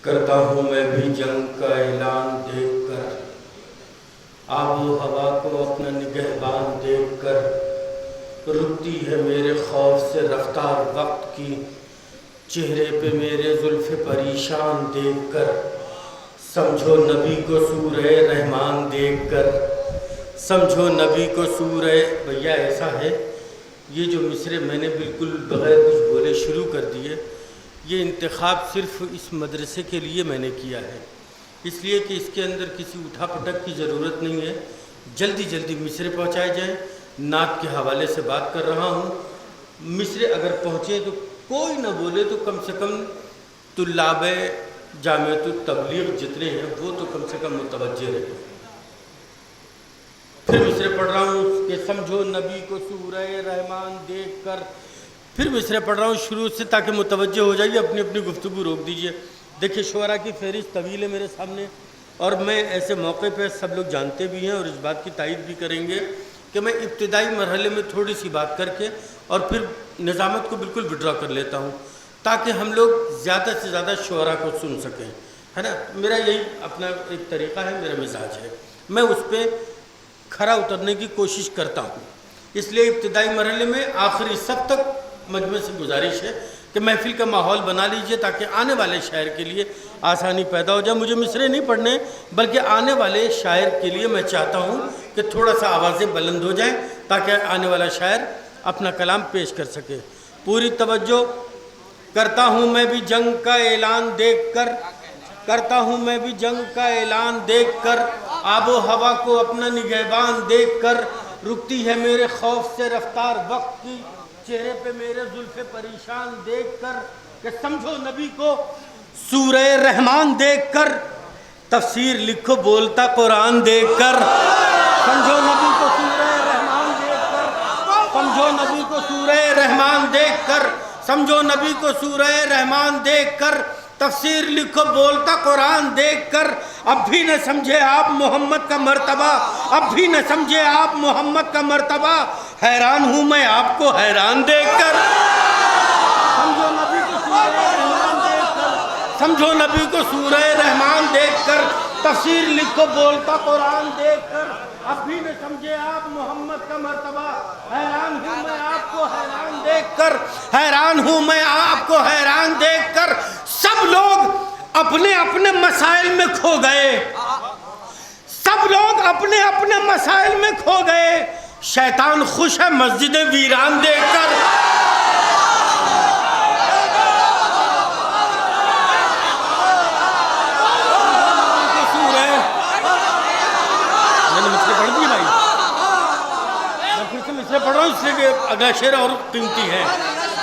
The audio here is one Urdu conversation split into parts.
کرتا ہوں میں بھی جنگ کا اعلان دیکھ کر، آب و ہوا کو اپنا نگہبان دیکھ کر، رکتی ہے میرے خوف سے رفتار وقت کی، چہرے پہ میرے زلف پریشان دیکھ کر، سمجھو نبی کو سورہ رحمان دیکھ کر، سمجھو نبی کو سورہ بھیا ایسا ہے یہ جو مصرے میں نے بالکل بغیر کچھ بولے شروع کر دیے، یہ انتخاب صرف اس مدرسے کے لیے میں نے کیا ہے، اس لیے کہ اس کے اندر کسی اٹھا پٹک کی ضرورت نہیں ہے، جلدی جلدی مصرے پہنچائے جائیں۔ نعت کے حوالے سے بات کر رہا ہوں، مصرے اگر پہنچے تو کوئی نہ بولے تو کم سے کم طلاب جامعۃ التبلیغ جتنے ہیں وہ تو کم سے کم متوجہ رہے۔ پھر مصرے پڑھ رہا ہوں کہ سمجھو نبی کو سورہ رحمان دیکھ کر، پھر مصرے پڑھ رہا ہوں شروع سے تاکہ متوجہ ہو جائیے، اپنی اپنی گفتگو روک دیجئے۔ دیکھیے شعراء کی فہرست طویل ہے میرے سامنے، اور میں ایسے موقع پہ سب لوگ جانتے بھی ہیں اور اس بات کی تائید بھی کریں گے کہ میں ابتدائی مرحلے میں تھوڑی سی بات کر کے اور پھر نظامت کو بالکل وڈرا کر لیتا ہوں تاکہ ہم لوگ زیادہ سے زیادہ شعراء کو سن سکیں، ہے نا۔ میرا یہی اپنا ایک طریقہ ہے، میرا مزاج ہے، میں اس پہ کھرا اترنے کی کوشش کرتا ہوں۔ اس لیے ابتدائی مرحلے میں آخری سب تک مجمع سے گزارش ہے کہ محفل کا ماحول بنا لیجئے تاکہ آنے والے شاعر کے لیے آسانی پیدا ہو جائے۔ مجھے مصرے نہیں پڑھنے بلکہ آنے والے شاعر کے لیے میں چاہتا ہوں کہ تھوڑا سا آوازیں بلند ہو جائیں تاکہ آنے والا شاعر اپنا کلام پیش کر سکے۔ پوری توجہ۔ کرتا ہوں میں بھی جنگ کا اعلان دیکھ کر، کرتا ہوں میں بھی جنگ کا اعلان دیکھ کر، آب و ہوا کو اپنا نگہبان دیکھ کر، رکتی ہے میرے خوف سے رفتار وقت کی، چہرے پہ میرے زلف پریشان دیکھ کر، کہ سمجھو نبی کو سورہ رحمان دیکھ کر، تفسیر لکھو بولتا قرآن دیکھ کر، سمجھو نبی کو سورہ رحمان دیکھ کر، سمجھو نبی کو سورہ رحمان دیکھ کر، سمجھو نبی کو سورہ رحمان دیکھ کر، تفسیر لکھو بولتا قرآن دیکھ کر، اب بھی نہ سمجھے آپ محمد کا مرتبہ، اب بھی نہ سمجھے آپ محمد کا مرتبہ، حیران ہوں میں آپ کو حیران دیکھ کر، سمجھو نبی کو سورہ رحمان دیکھ کر، سمجھو نبی کو سورہ رحمان دیکھ کر، تفسیر لکھو بولتا قرآن دیکھ کر، اب بھی نہ سمجھے آپ محمد کا مرتبہ، حیران ہوں میں آپ کو حیران دیکھ کر، حیران ہوں میں آپ کو حیران دیکھ کر۔ سب لوگ اپنے اپنے مسائل میں کھو گئے، سب لوگ اپنے اپنے مسائل میں کھو گئے، شیطان خوش ہے مسجد ویران دیکھ کر۔ میں نے مجھ سے پڑھ دی بھائی، میں پھر سے مجھ سے پڑھ رہا ہوں اس لیے کہ اگلا شعر اور قیمتی ہے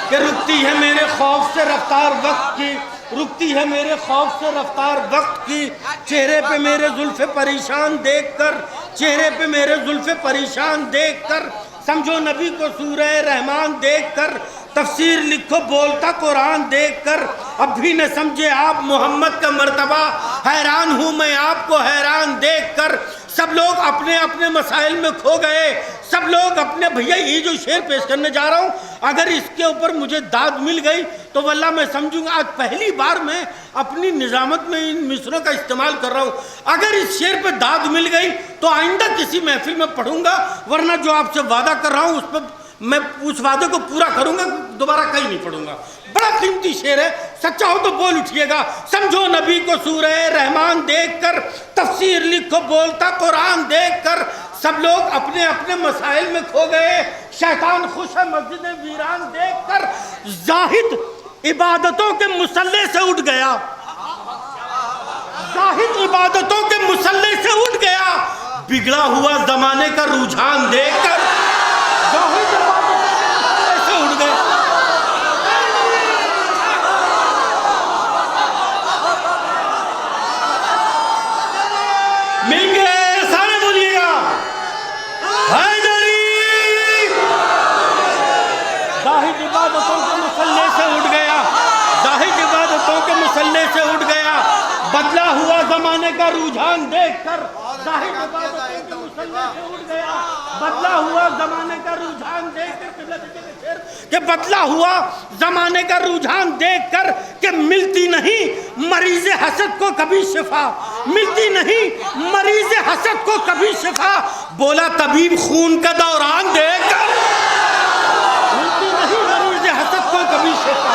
کہ رکتی ہے میرے خوف سے رفتار وقت کی، رکتی ہے میرے خوف سے رفتار وقت کی، چہرے پہ میرے زلف پریشان دیکھ کر، چہرے پہ میرے زلف پریشان دیکھ کر، سمجھو نبی کو سورہ رحمان دیکھ کر، تفسیر لکھو بولتا قرآن دیکھ کر، اب بھی نہ سمجھے آپ محمد کا مرتبہ، حیران ہوں میں آپ کو حیران دیکھ کر۔ سب لوگ اپنے اپنے مسائل میں کھو گئے، سب لوگ اپنے بھیا یہ جو شعر پیش کرنے جا رہا ہوں اگر اس کے اوپر مجھے داد مل گئی تو واللہ میں سمجھوں گا آج پہلی بار میں اپنی نظامت میں ان مصروں کا استعمال کر رہا ہوں۔ اگر اس شعر پہ داد مل گئی تو آئندہ کسی محفل میں پڑھوں گا، ورنہ جو آپ سے وعدہ کر رہا ہوں اس پہ میں اس وعدے کو پورا کروں گا، دوبارہ کہیں نہیں پڑھوں گا۔ بڑا قیمتی شعر ہے، سچا ہو تو بول اٹھیے گا۔ سمجھو نبی کو سورہ رحمان دیکھ کر، تفسیر لکھو بولتا قرآن دیکھ کر، سب لوگ اپنے اپنے مسائل میں کھو گئے، شیطان خوش ہے مسجد ویران دیکھ کر، زاہد عبادتوں کے مصلی سے اٹھ گیا، زاہد عبادتوں کے مصلی سے اٹھ گیا، بگڑا ہوا زمانے کا رجحان دیکھ کر، زاہد عبادتوں کے مصلی سے اٹھ گیا۔ مل گئے سارے بولیے گا حیدری، زاہد عبادتوں کے مصلی سے اٹھ گیا، زاہد عبادتوں کے مصلی سے اٹھ گیا، بدلا ہوا زمانے کا رجحان دیکھ کر، زاہد عبادتوں کے مصلی سے اٹھ گیا، بدلا ہوا زمانے کا رجحان دیکھ کر، کہ بدلا ہوا زمانے کا رجحان دیکھ کر، کہ ملتی نہیں مریض حسد کو کبھی شفا ملتی نہیں، مریض حسد کو کبھی شفا، بولا طبیب خون کا دوران دے کر، ملتی نہیں مریض حسد کو کبھی شفا،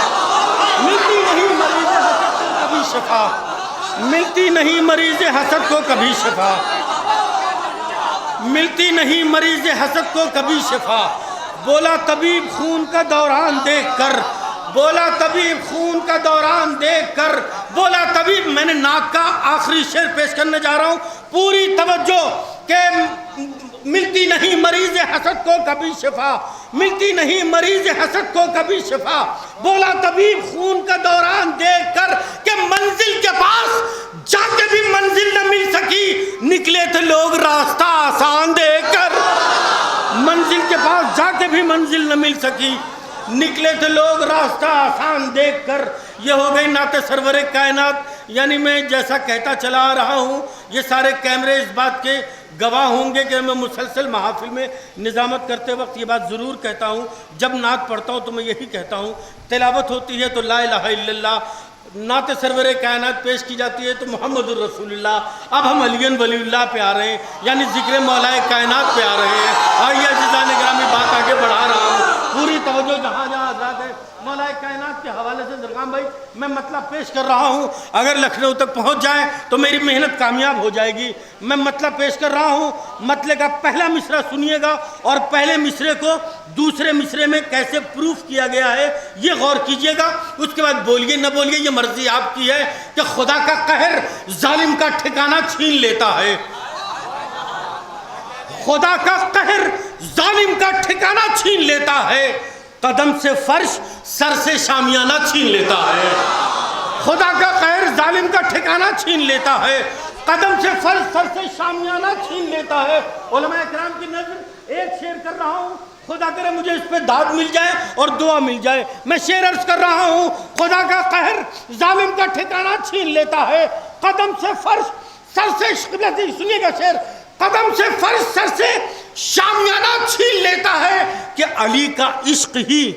ملتی نہیں مریض حسد کو کبھی شفا، ملتی نہیں مریض حسد کو کبھی شفا، ملتی نہیں مریض حسد کو کبھی شفا، بولا طبیب خون کا دوران دیکھ کر، بولا طبیب خون کا دوران دیکھ کر، بولا طبیب، میں نے ناک کا آخری شعر پیش کرنے جا رہا ہوں، پوری توجہ، کہ ملتی نہیں مریض حسد کو کبھی شفا، ملتی نہیں مریض حسد کو کبھی شفا، بولا طبیب خون کا دوران دیکھ کر کہ منزل کے پاس جا کے بھی منزل نہ مل سکی، نکلے تھے لوگ راستہ آسان دیکھ کر، منزل کے پاس جا کے بھی منزل نہ مل سکی، نکلے تھے لوگ راستہ آسان دیکھ کر۔ یہ ہو گئی نعت سرور کائنات، یعنی میں جیسا کہتا چلا آ رہا ہوں، یہ سارے کیمرے اس بات کے گواہ ہوں گے کہ میں مسلسل محافل میں نظامت کرتے وقت یہ بات ضرور کہتا ہوں، جب نعت پڑھتا ہوں تو میں یہی کہتا ہوں، تلاوت ہوتی ہے تو لا الہ الا اللہ، نعت سرور کائنات پیش کی جاتی ہے تو محمد الرسول اللہ، اب ہم علی ولی اللہ پہ آ رہے ہیں، یعنی ذکر مولا کائنات پہ آ رہے ہیں۔ آئیے عزیزان گرامی، بات آگے بڑھا رہا ہوں، پوری توجہ جہاں جہاں حضرات ہے، مولا کائنات کے حوالے سے درگام بھائی میں مطلب پیش کر رہا ہوں، اگر لکھنؤ تک پہنچ جائے تو میری محنت کامیاب ہو جائے گی۔ میں مطلب پیش کر رہا ہوں، مطلب کا پہلا مصرع سنیے گا اور پہلے مصرے کو دوسرے مصرے میں کیسے پروف کیا گیا ہے یہ غور کیجئے گا، اس کے بعد بولیے نہ بولیے یہ مرضی آپ کی ہے کہ خدا کا قہر ظالم کا ٹھکانہ چھین لیتا ہے، خدا کا قہر ظالم کا ٹھکانہ چھین لیتا ہے، قدم سے فرش سر سے شامیانہ چھین لیتا ہے، خدا کا قہر ظالم کا ٹھکانہ چھین لیتا ہے، قدم سے فرش سر سے شامیانہ چھین لیتا ہے۔ علماء کرام کی نظر ایک شعر کر رہا ہوں، خدا کرے مجھے اس پہ داد مل جائے اور دعا مل جائے، میں شعر عرض کر رہا ہوں، خدا کا قہر ظالم کا ٹھکانہ چھین لیتا ہے، قدم سے فرش سر سے، سنیے گا شعر، قدم سے فرش سر سے شامیانہ چھین لیتا ہے کہ علی کا عشق ہی،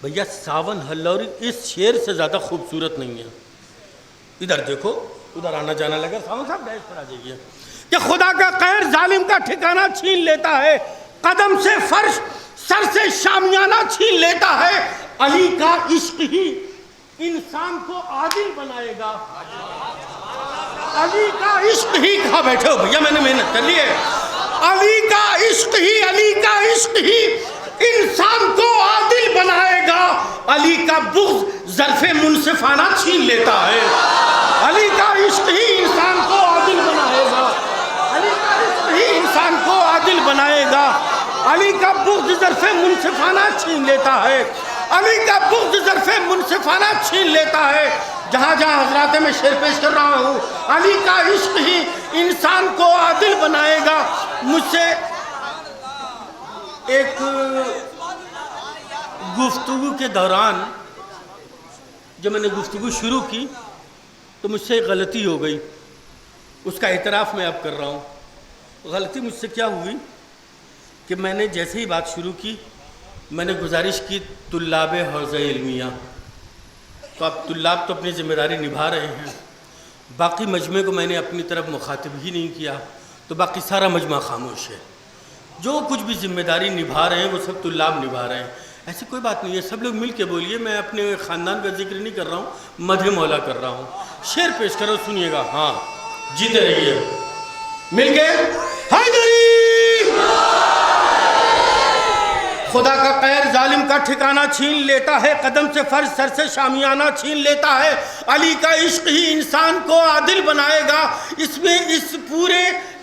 بھیا ساون ہلوری اس شعر سے زیادہ خوبصورت نہیں ہے، ادھر دیکھو، ادھر آنا جانا لگا، ساون صاحب ڈیش پر آ جائیے، کہ خدا کا قہر ظالم کا ٹھکانہ چھین لیتا ہے، قدم سے فرش سر سے شامیانہ چھین لیتا ہے، علی کا عشق ہی انسان کو عادل بنائے گا، علی کا عشق ہی، کہاں بیٹھے ہو بھیا، میں نے محنت کر لی ہے، علی کا عشق ہی، علی کا عشق ہی انسان کو عادل بنائے گا، علی کا بغض ظرف منصفانہ چھین لیتا ہے، علی کا عشق ہی انسان کو عادل بنائے گا، علی کا عشق ہی انسان کو عادل بنائے گا، علی کا بغض ظرف منصفانہ چھین لیتا ہے، علی کا بغض ظرف منصفانہ چھین لیتا ہے۔ جہاں جہاں حضرات میں شعر پیش کر رہا ہوں، علی کا عشق ہی انسان کو عادل بنائے گا۔ مجھ سے ایک گفتگو کے دوران جب میں نے گفتگو شروع کی تو مجھ سے ایک غلطی ہو گئی، اس کا اعتراف میں اب کر رہا ہوں۔ غلطی مجھ سے کیا ہوئی کہ میں نے جیسے ہی بات شروع کی میں نے گزارش کی طلاب حوزہ علمیہ، تو اب طلاب تو اپنی ذمہ داری نبھا رہے ہیں، باقی مجمع کو میں نے اپنی طرف مخاطب ہی نہیں کیا، تو باقی سارا مجمع خاموش ہے، جو کچھ بھی ذمہ داری نبھا رہے ہیں وہ سب طلاب نبھا رہے ہیں، ایسی کوئی بات نہیں ہے، سب لوگ مل کے بولیے، میں اپنے خاندان کا ذکر نہیں کر رہا ہوں، مدح مولا کر رہا ہوں، شعر پیش کرو، سنیے گا، ہاں جیتے رہیے مل کے، حیدری خدا کا قہر ظالم کا ٹھکانہ چھین لیتا ہے، قدم سے فرش سر سے شامیانہ چھین لیتا ہے، علی کا عشق ہی انسان کو عادل بنائے گا۔ اس میں اس پورے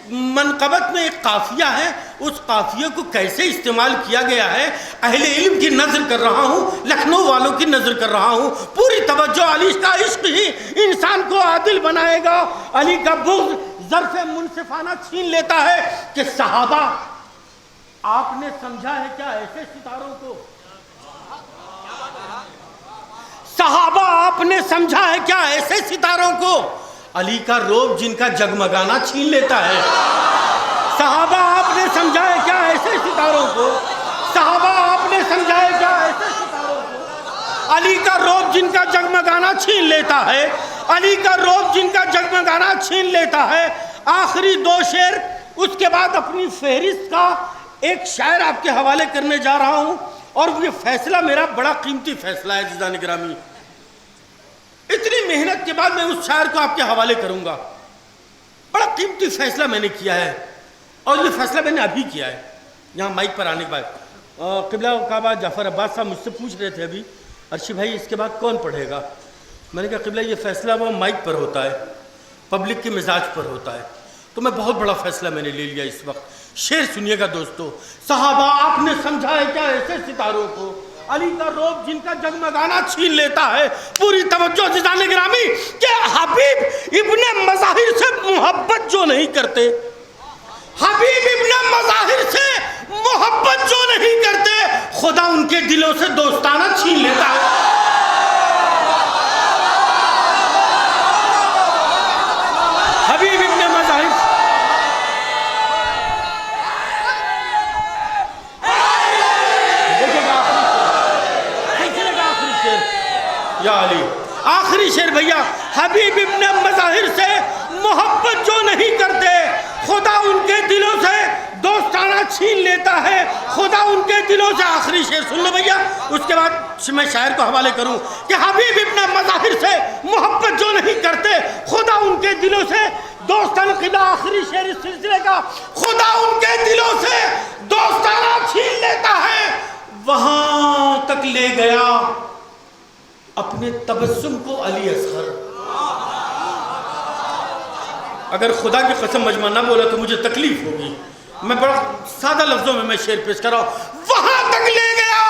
منقبت میں ایک قافیہ ہے، اس قافیے کو کیسے استعمال کیا گیا ہے اہل علم کی نظر کر رہا ہوں، لکھنؤ والوں کی نظر کر رہا ہوں، پوری توجہ، علی کا عشق ہی انسان کو عادل بنائے گا، علی کا بغض ظرف منصفانہ چھین لیتا ہے کہ صحابہ آپ نے سمجھا ہے کیا ایسے ستاروں کو، صحابہ آپ نے سمجھا ہے کیا ایسے ستاروں کو، علی کا روب جن کا جگمگانا چھین لیتا ہے، صحابہ آپ نے سمجھا ہے کیا ایسے ستاروں کو، صحابہ آپ نے سمجھا ہے کیا ایسے ستاروں کو، علی کا روب جن کا جگمگانا چھین لیتا ہے، علی کا روب جن کا جگمگانا چھین لیتا ہے۔ آخری 2 شعر، اس کے بعد اپنی فہرست کا ایک شاعر آپ کے حوالے کرنے جا رہا ہوں، اور یہ فیصلہ میرا بڑا قیمتی فیصلہ ہے عزیزان گرامی۔ اتنی محنت کے بعد میں اس شاعر کو آپ کے حوالے کروں گا۔ بڑا قیمتی فیصلہ میں نے کیا ہے، اور یہ فیصلہ میں نے ابھی کیا ہے یہاں مائک پر آنے کے بعد۔ قبلہ کعبہ جعفر عباس صاحب مجھ سے پوچھ رہے تھے ابھی، ارشی بھائی اس کے بعد کون پڑھے گا؟ میں نے کہا قبلہ یہ فیصلہ وہ مائک پر ہوتا ہے، پبلک کے مزاج پر ہوتا ہے، تو میں بہت بڑا فیصلہ میں نے لے لیا اس وقت۔ شعر سنیے گا دوستو۔ صحابہ آپ نے سمجھا ہے کیا ایسے ستاروں کو، علی کا روب جن کا جگمگانا چھین لیتا ہے۔ پوری توجہ عزیزان گرامی کہ حبیب ابن مظاہر سے محبت جو نہیں کرتے، حبیب ابن مظاہر سے محبت جو نہیں کرتے، خدا ان کے دلوں سے دوستانہ چھین لیتا ہے۔ حبیب ابن مظاہر یا علی، آخری شعر بھیا، حبیب ابن مظاہر سے محبت جو نہیں کرتے، خدا ان کے دلوں سے دوستانہ چھین لیتا ہے، خدا ان کے دلوں سے۔ آخری شعر سن لو بھیا، اس کے بعد میں شاعر کو حوالے کروں کہ حبیب ابن مظاہر سے محبت جو نہیں کرتے، خدا ان کے دلوں سے دوستانہ۔ قبلہ آخری شعر اس سلسلے کا، خدا ان کے دلوں سے دوستانہ چھین لیتا ہے۔ وہاں تک لے گیا اپنے تبسم کو علی اصغر۔ اگر خدا کی قسم مجمع نہ بولا تو مجھے تکلیف ہوگی، میں بڑا سادہ لفظوں میں شعر پیش کر رہا ہوں۔ وہاں تک لے گیا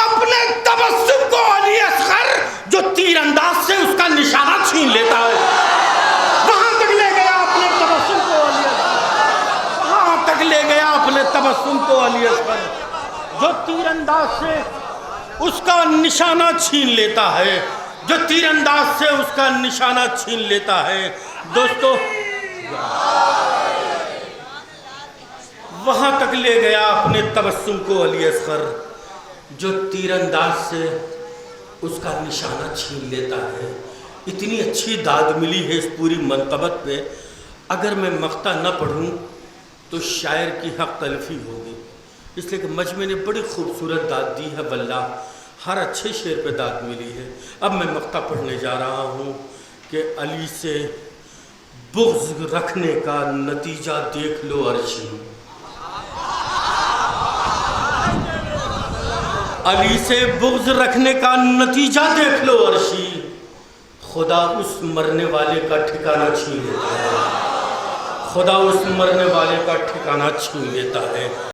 اپنے تبسم کو علی اصغر، جو تیر انداز سے اس کا نشانہ چھین لیتا ہے۔ وہاں تک لے گیا اپنے تبسم کو علی اصغر، وہاں تک لے گیا اپنے تبسم کو علی اصغر، جو تیر انداز سے اس کا نشانہ چھین لیتا ہے، جو تیر انداز سے اس کا نشانہ چھین لیتا ہے۔ دوستو وہاں تک لے گیا اپنے تبسم کو علی اصغر، جو تیر انداز سے اس کا نشانہ چھین لیتا ہے۔ اتنی اچھی داد ملی ہے اس پوری منقبت پہ، اگر میں مقطع نہ پڑھوں تو شاعر کی حق تلفی ہوگی، اس لیے کہ مجمع نے بڑی خوبصورت داد دی ہے، واللہ ہر اچھے شعر پہ داد ملی ہے۔ اب میں مقطع پڑھنے جا رہا ہوں کہ علی سے بغض رکھنے کا نتیجہ دیکھ لو عرشی، علی سے بغض رکھنے کا نتیجہ دیکھ لو عرشی، خدا اس مرنے والے کا ٹھکانہ چھین لیتا ہے، خدا اس مرنے والے کا ٹھکانہ چھین لیتا ہے۔